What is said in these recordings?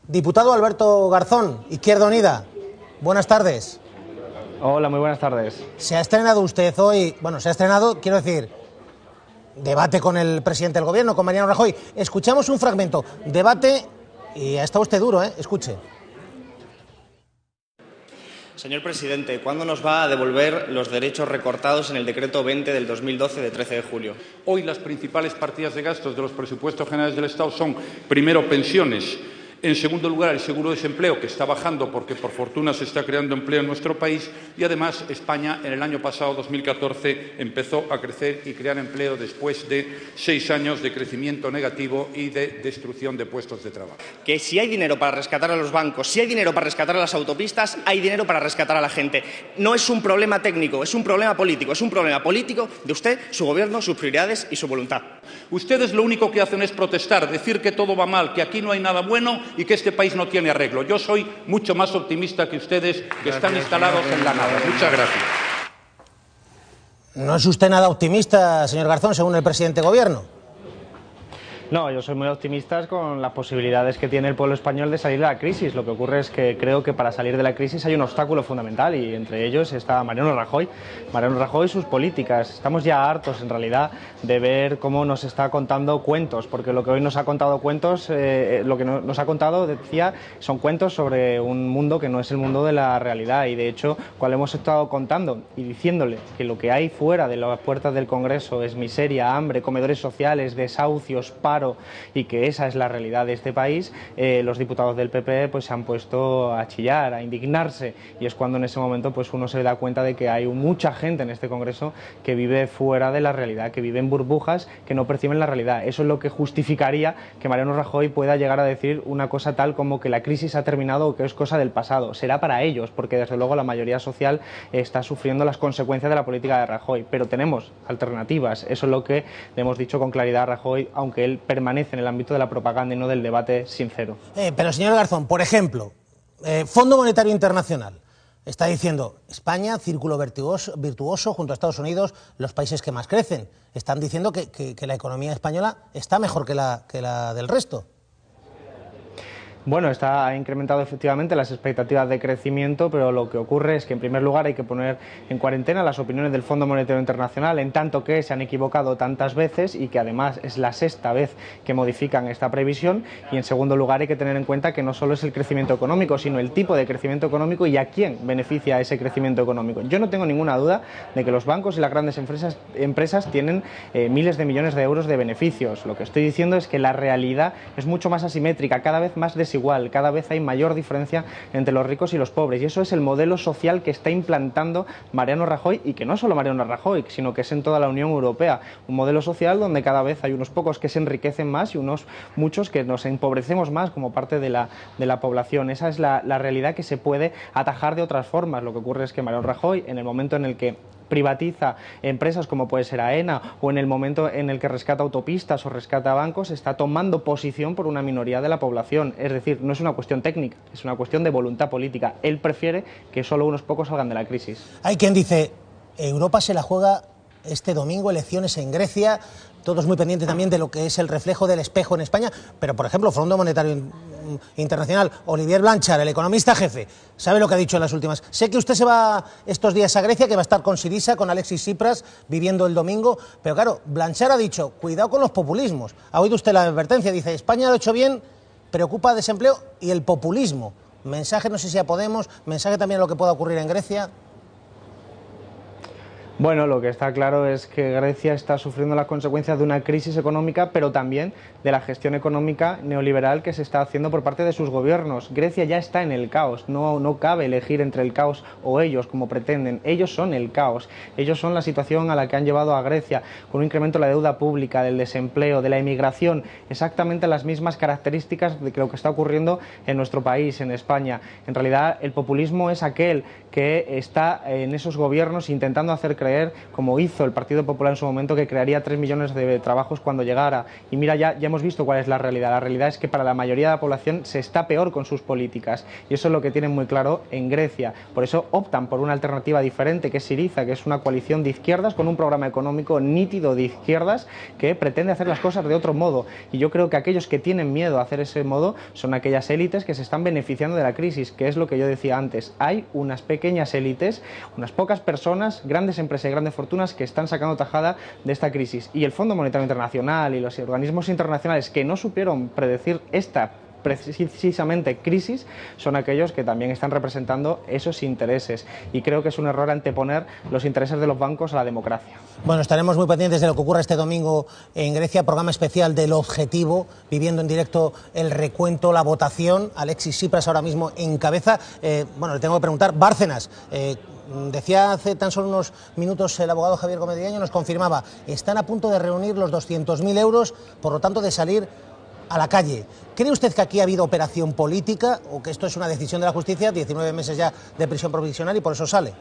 Diputado Alberto Garzón, Izquierda Unida, buenas tardes. Hola, muy buenas tardes. Se ha estrenado usted hoy, bueno, se ha estrenado, quiero decir, debate con el presidente del gobierno, con Mariano Rajoy. Escuchamos un fragmento, debate, y ha estado usted duro, escuche. Señor presidente, ¿cuándo nos va a devolver los derechos recortados en el decreto 20 del 2012 de 13 de julio? Hoy las principales partidas de gastos de los presupuestos generales del Estado son, primero, pensiones. En segundo lugar, el seguro de desempleo, que está bajando porque, por fortuna, se está creando empleo en nuestro país. Y, además, España, en el año pasado, 2014, empezó a crecer y crear empleo después de 6 años de crecimiento negativo y de destrucción de puestos de trabajo. Que si hay dinero para rescatar a los bancos, si hay dinero para rescatar a las autopistas, hay dinero para rescatar a la gente. No es un problema técnico, es un problema político. Es un problema político de usted, su gobierno, sus prioridades y su voluntad. Ustedes lo único que hacen es protestar, decir que todo va mal, que aquí no hay nada bueno y que este país no tiene arreglo. Yo soy mucho más optimista que ustedes, que están instalados en la nada. Muchas gracias. No es usted nada optimista, señor Garzón, según el presidente del gobierno. No, yo soy muy optimista con las posibilidades que tiene el pueblo español de salir de la crisis. Lo que ocurre es que creo que para salir de la crisis hay un obstáculo fundamental y entre ellos está Mariano Rajoy. Mariano Rajoy y sus políticas. Estamos ya hartos, en realidad, de ver cómo nos está contando cuentos, porque lo que hoy nos ha contado cuentos, lo que nos ha contado, decía, son cuentos sobre un mundo que no es el mundo de la realidad y, de hecho, cual hemos estado contando y diciéndole que lo que hay fuera de las puertas del Congreso es miseria, hambre, comedores sociales, desahucios, paro, y que esa es la realidad de este país, los diputados del PP pues se han puesto a chillar, a indignarse, y es cuando en ese momento pues uno se da cuenta de que hay mucha gente en este Congreso que vive fuera de la realidad, que vive en burbujas, que no perciben la realidad. Eso es lo que justificaría que Mariano Rajoy pueda llegar a decir una cosa tal como que la crisis ha terminado o que es cosa del pasado. Será para ellos, porque desde luego la mayoría social está sufriendo las consecuencias de la política de Rajoy, pero tenemos alternativas. Eso es lo que le hemos dicho con claridad a Rajoy, aunque él permanece en el ámbito de la propaganda y no del debate sincero. Pero, señor Garzón, por ejemplo, Fondo Monetario Internacional está diciendo España, círculo virtuoso junto a Estados Unidos, los países que más crecen. Están diciendo que la economía española está mejor que la del resto. Bueno, ha incrementado efectivamente las expectativas de crecimiento, pero lo que ocurre es que, en primer lugar, hay que poner en cuarentena las opiniones del Fondo Monetario Internacional, en tanto que se han equivocado tantas veces y que además es la sexta vez que modifican esta previsión. Y, en segundo lugar, hay que tener en cuenta que no solo es el crecimiento económico, sino el tipo de crecimiento económico y a quién beneficia ese crecimiento económico. Yo no tengo ninguna duda de que los bancos y las grandes empresas tienen miles de millones de euros de beneficios. Lo que estoy diciendo es que la realidad es mucho más asimétrica, cada vez más desigual, cada vez hay mayor diferencia entre los ricos y los pobres, y eso es el modelo social que está implantando Mariano Rajoy, y que no solo Mariano Rajoy, sino que es en toda la Unión Europea, un modelo social donde cada vez hay unos pocos que se enriquecen más y muchos que nos empobrecemos más como parte de la población. Esa es la realidad que se puede atajar de otras formas. Lo que ocurre es que Mariano Rajoy, en el momento en el que privatiza empresas como puede ser AENA, o en el momento en el que rescata autopistas o rescata bancos, está tomando posición por una minoría de la población. Es decir, no es una cuestión técnica, es una cuestión de voluntad política. Él prefiere que solo unos pocos salgan de la crisis. Hay quien dice, Europa se la juega este domingo, elecciones en Grecia, todos muy pendientes también de lo que es el reflejo del espejo en España, pero, por ejemplo, Fondo Monetario Internacional, Olivier Blanchard, el economista jefe, ¿sabe lo que ha dicho en las últimas? Sé que usted se va estos días a Grecia, que va a estar con Syriza, con Alexis Tsipras, viviendo el domingo, pero claro, Blanchard ha dicho, cuidado con los populismos. Ha oído usted la advertencia, dice, España lo ha hecho bien, preocupa el desempleo y el populismo. Mensaje, no sé si a Podemos, mensaje también a lo que pueda ocurrir en Grecia. Bueno, lo que está claro es que Grecia está sufriendo las consecuencias de una crisis económica, pero también de la gestión económica neoliberal que se está haciendo por parte de sus gobiernos. Grecia ya está en el caos, no cabe elegir entre el caos o ellos, como pretenden. Ellos son el caos, ellos son la situación a la que han llevado a Grecia, con un incremento de la deuda pública, del desempleo, de la inmigración, exactamente las mismas características de lo que está ocurriendo en nuestro país, en España. En realidad, el populismo es aquel que está en esos gobiernos intentando hacer creer creer, como hizo el Partido Popular en su momento, que crearía 3 millones de trabajos cuando llegara. Y mira, ya hemos visto cuál es la realidad. La realidad es que para la mayoría de la población se está peor con sus políticas. Y eso es lo que tienen muy claro en Grecia. Por eso optan por una alternativa diferente, que es Syriza, que es una coalición de izquierdas con un programa económico nítido de izquierdas que pretende hacer las cosas de otro modo. Y yo creo que aquellos que tienen miedo a hacer ese modo son aquellas élites que se están beneficiando de la crisis, que es lo que yo decía antes. Hay unas pequeñas élites, unas pocas personas, grandes empresas y grandes fortunas que están sacando tajada de esta crisis. Y el Fondo Monetario Internacional y los organismos internacionales que no supieron predecir esta precisamente crisis son aquellos que también están representando esos intereses, y creo que es un error anteponer los intereses de los bancos a la democracia. Bueno, estaremos muy pendientes de lo que ocurra este domingo en Grecia, programa especial del Objetivo, viviendo en directo el recuento, la votación. Alexis Tsipras ahora mismo encabeza. Bueno, le tengo que preguntar, Bárcenas, decía hace tan solo unos minutos el abogado Javier Gómez Diaño, nos confirmaba, están a punto de reunir los 200.000 euros, por lo tanto de salir a la calle. ¿Cree usted que aquí ha habido operación política o que esto es una decisión de la justicia, 19 meses ya de prisión provisional y por eso sale?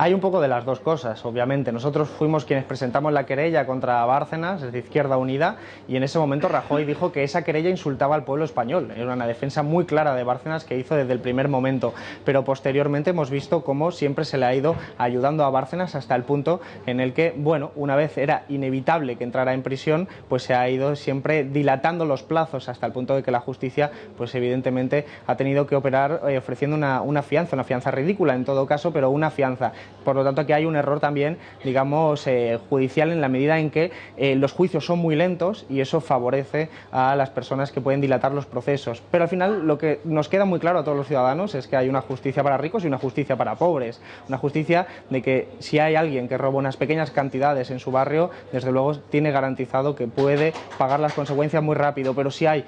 Hay un poco de las dos cosas, obviamente. Nosotros fuimos quienes presentamos la querella contra Bárcenas, desde Izquierda Unida, y en ese momento Rajoy dijo que esa querella insultaba al pueblo español. Era una defensa muy clara de Bárcenas que hizo desde el primer momento, pero posteriormente hemos visto cómo siempre se le ha ido ayudando a Bárcenas hasta el punto en el que, bueno, una vez era inevitable que entrara en prisión, pues se ha ido siempre dilatando los plazos hasta el punto de que la justicia, pues evidentemente ha tenido que operar ofreciendo una fianza ridícula en todo caso, pero una fianza. Por lo tanto, aquí hay un error también, digamos, judicial, en la medida en que los juicios son muy lentos y eso favorece a las personas que pueden dilatar los procesos. Pero al final lo que nos queda muy claro a todos los ciudadanos es que hay una justicia para ricos y una justicia para pobres. Una justicia de que si hay alguien que roba unas pequeñas cantidades en su barrio, desde luego tiene garantizado que puede pagar las consecuencias muy rápido. Pero si hay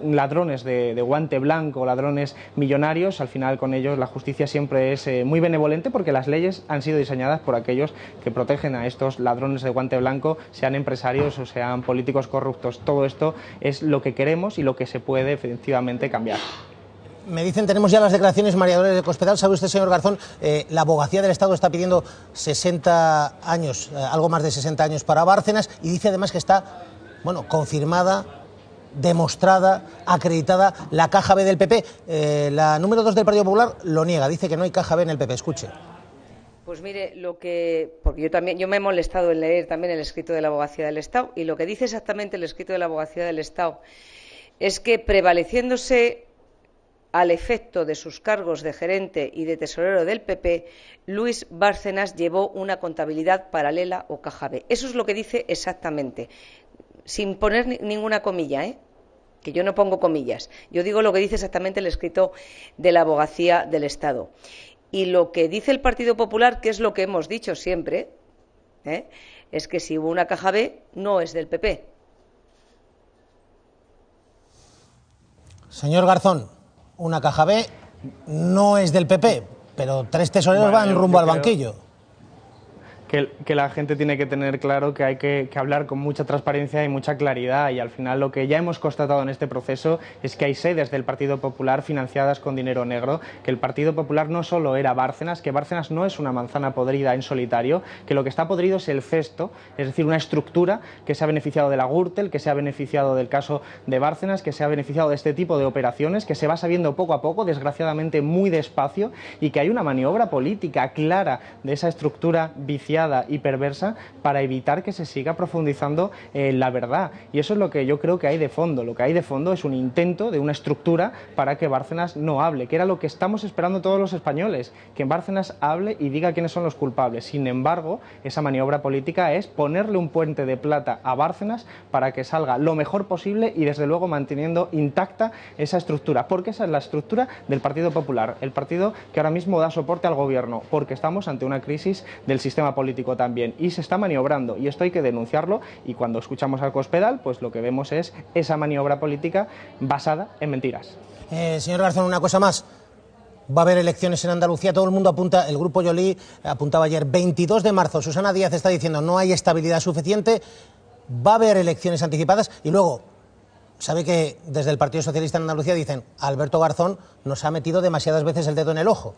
ladrones de guante blanco, ladrones millonarios, al final con ellos la justicia siempre es muy benevolente, porque las leyes han sido diseñadas por aquellos que protegen a estos ladrones de guante blanco, sean empresarios o sean políticos corruptos. Todo esto es lo que queremos y lo que se puede efectivamente cambiar. Me dicen, tenemos ya las declaraciones María Dolores de Cospedal. ¿Sabe usted, señor Garzón? La abogacía del Estado está pidiendo 60 años, algo más de 60 años para Bárcenas, y dice además que está, bueno, confirmada, demostrada, acreditada la caja B del PP. La número 2 del Partido Popular lo niega, dice que no hay caja B en el PP. Escuche. Pues mire, porque yo me he molestado en leer también el escrito de la Abogacía del Estado, y lo que dice exactamente el escrito de la Abogacía del Estado es que, prevaleciéndose al efecto de sus cargos de gerente y de tesorero del PP, Luis Bárcenas llevó una contabilidad paralela o caja B. Eso es lo que dice exactamente, sin poner ninguna comilla, que yo no pongo comillas. Yo digo lo que dice exactamente el escrito de la Abogacía del Estado. Y lo que dice el Partido Popular, que es lo que hemos dicho siempre, es que si hubo una caja B, no es del PP. Señor Garzón, una caja B no es del PP, pero 3 tesoreros van rumbo al banquillo. Que la gente tiene que tener claro que hay que hablar con mucha transparencia y mucha claridad, y al final lo que ya hemos constatado en este proceso es que hay sedes del Partido Popular financiadas con dinero negro, que el Partido Popular no solo era Bárcenas, que Bárcenas no es una manzana podrida en solitario, que lo que está podrido es el cesto, es decir, una estructura que se ha beneficiado de la Gürtel, que se ha beneficiado del caso de Bárcenas, que se ha beneficiado de este tipo de operaciones, que se va sabiendo poco a poco, desgraciadamente muy despacio, y que hay una maniobra política clara de esa estructura viciada y perversa para evitar que se siga profundizando la verdad. Y eso es lo que yo creo que hay de fondo. Lo que hay de fondo es un intento de una estructura para que Bárcenas no hable, que era lo que estamos esperando todos los españoles, que Bárcenas hable y diga quiénes son los culpables. Sin embargo, esa maniobra política es ponerle un puente de plata a Bárcenas para que salga lo mejor posible y desde luego manteniendo intacta esa estructura, porque esa es la estructura del Partido Popular, el partido que ahora mismo da soporte al gobierno, porque estamos ante una crisis del sistema político también, y se está maniobrando, y esto hay que denunciarlo, y cuando escuchamos al Cospedal, pues lo que vemos es esa maniobra política basada en mentiras. Señor Garzón, una cosa más. Va a haber elecciones en Andalucía, todo el mundo apunta, el Grupo Yolí apuntaba ayer, 22 de marzo, Susana Díaz está diciendo no hay estabilidad suficiente, va a haber elecciones anticipadas, y luego, sabe que desde el Partido Socialista en Andalucía dicen, Alberto Garzón nos ha metido demasiadas veces el dedo en el ojo.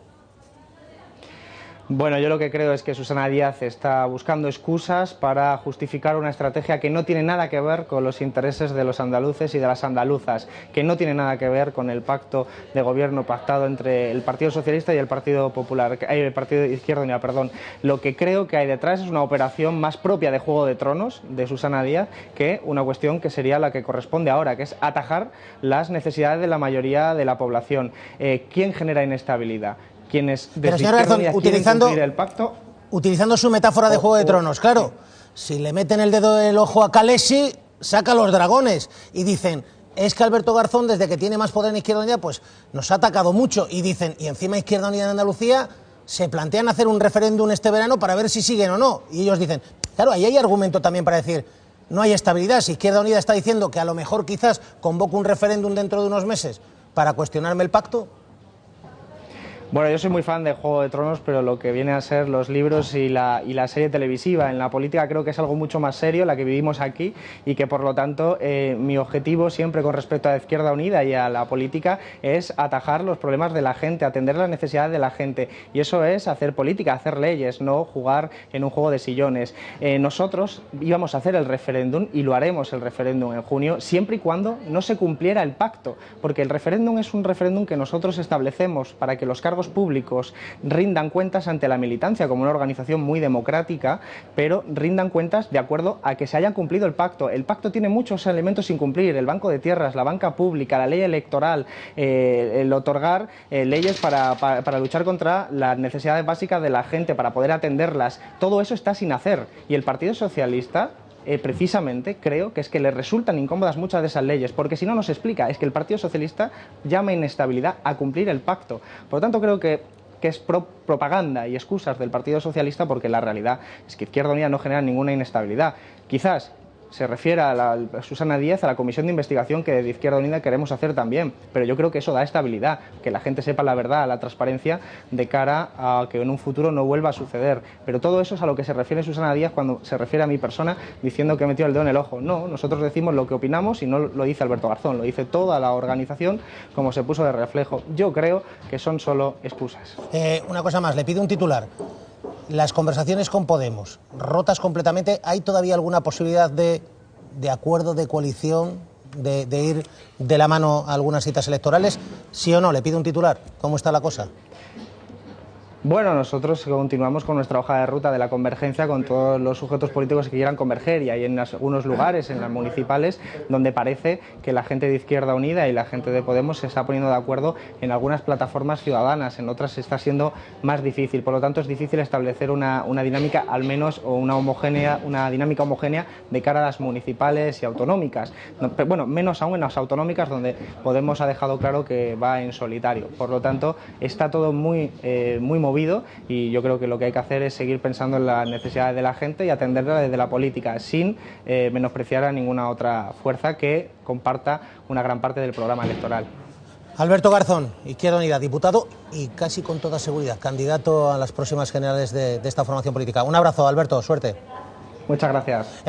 Bueno, yo lo que creo es que Susana Díaz está buscando excusas para justificar una estrategia que no tiene nada que ver con los intereses de los andaluces y de las andaluzas, que no tiene nada que ver con el pacto de gobierno pactado entre el Partido Socialista y el Partido Popular, el Partido de Izquierda Unida, perdón. Lo que creo que hay detrás es una operación más propia de Juego de Tronos de Susana Díaz que una cuestión que sería la que corresponde ahora, que es atajar las necesidades de la mayoría de la población. ¿Quién genera inestabilidad? Quienes Pero, señor Garzón, utilizando su metáfora de Juego de Tronos, claro, si le meten el dedo del ojo a Kalesi, saca los dragones y dicen, es que Alberto Garzón, desde que tiene más poder en Izquierda Unida, pues nos ha atacado mucho, y dicen, y encima Izquierda Unida en Andalucía se plantean hacer un referéndum este verano para ver si siguen o no, y ellos dicen, claro, ahí hay argumento también para decir, no hay estabilidad. Si Izquierda Unida está diciendo que a lo mejor quizás convoque un referéndum dentro de unos meses para cuestionarme el pacto. Bueno, yo soy muy fan de Juego de Tronos, pero lo que viene a ser los libros y la serie televisiva. En la política creo que es algo mucho más serio, la que vivimos aquí, y que por lo tanto mi objetivo siempre con respecto a Izquierda Unida y a la política es atajar los problemas de la gente, atender las necesidades de la gente, y eso es hacer política, hacer leyes, no jugar en un juego de sillones. Nosotros íbamos a hacer el referéndum y lo haremos el referéndum en junio, siempre y cuando no se cumpliera el pacto, porque el referéndum es un referéndum que nosotros establecemos para que los cargos públicos rindan cuentas ante la militancia como una organización muy democrática, pero rindan cuentas de acuerdo a que se haya cumplido el pacto. El pacto tiene muchos elementos sin cumplir: el banco de tierras, la banca pública, la ley electoral, el otorgar leyes para luchar contra las necesidades básicas de la gente, para poder atenderlas. Todo eso está sin hacer, y el Partido Socialista precisamente creo que es que le resultan incómodas muchas de esas leyes, porque si no nos explica, es que el Partido Socialista llama inestabilidad a cumplir el pacto. Por lo tanto, creo que es propaganda y excusas del Partido Socialista, porque la realidad es que Izquierda Unida no genera ninguna inestabilidad. Quizás se refiere a Susana Díaz, a la comisión de investigación que de Izquierda Unida queremos hacer también, pero yo creo que eso da estabilidad, que la gente sepa la verdad, la transparencia, de cara a que en un futuro no vuelva a suceder. Pero todo eso es a lo que se refiere Susana Díaz cuando se refiere a mi persona diciendo que he metido el dedo en el ojo. No, nosotros decimos lo que opinamos, y no lo dice Alberto Garzón, lo dice toda la organización, como se puso de reflejo. Yo creo que son solo excusas. Una cosa más, le pido un titular. Las conversaciones con Podemos, rotas completamente, ¿hay todavía alguna posibilidad de acuerdo, de coalición, de ir de la mano a algunas citas electorales? ¿Sí o no? Le pido un titular. ¿Cómo está la cosa? Bueno, nosotros continuamos con nuestra hoja de ruta de la convergencia con todos los sujetos políticos que quieran converger, y hay en algunos lugares, en las municipales, donde parece que la gente de Izquierda Unida y la gente de Podemos se está poniendo de acuerdo en algunas plataformas ciudadanas, en otras está siendo más difícil. Por lo tanto, es difícil establecer una dinámica, al menos, o una dinámica homogénea de cara a las municipales y autonómicas. Bueno, menos aún en las autonómicas, donde Podemos ha dejado claro que va en solitario. Por lo tanto, está todo muy movido, y yo creo que lo que hay que hacer es seguir pensando en las necesidades de la gente y atenderla desde la política, sin menospreciar a ninguna otra fuerza que comparta una gran parte del programa electoral. Alberto Garzón, Izquierda Unida, diputado y casi con toda seguridad candidato a las próximas generales de esta formación política. Un abrazo, Alberto, suerte. Muchas gracias.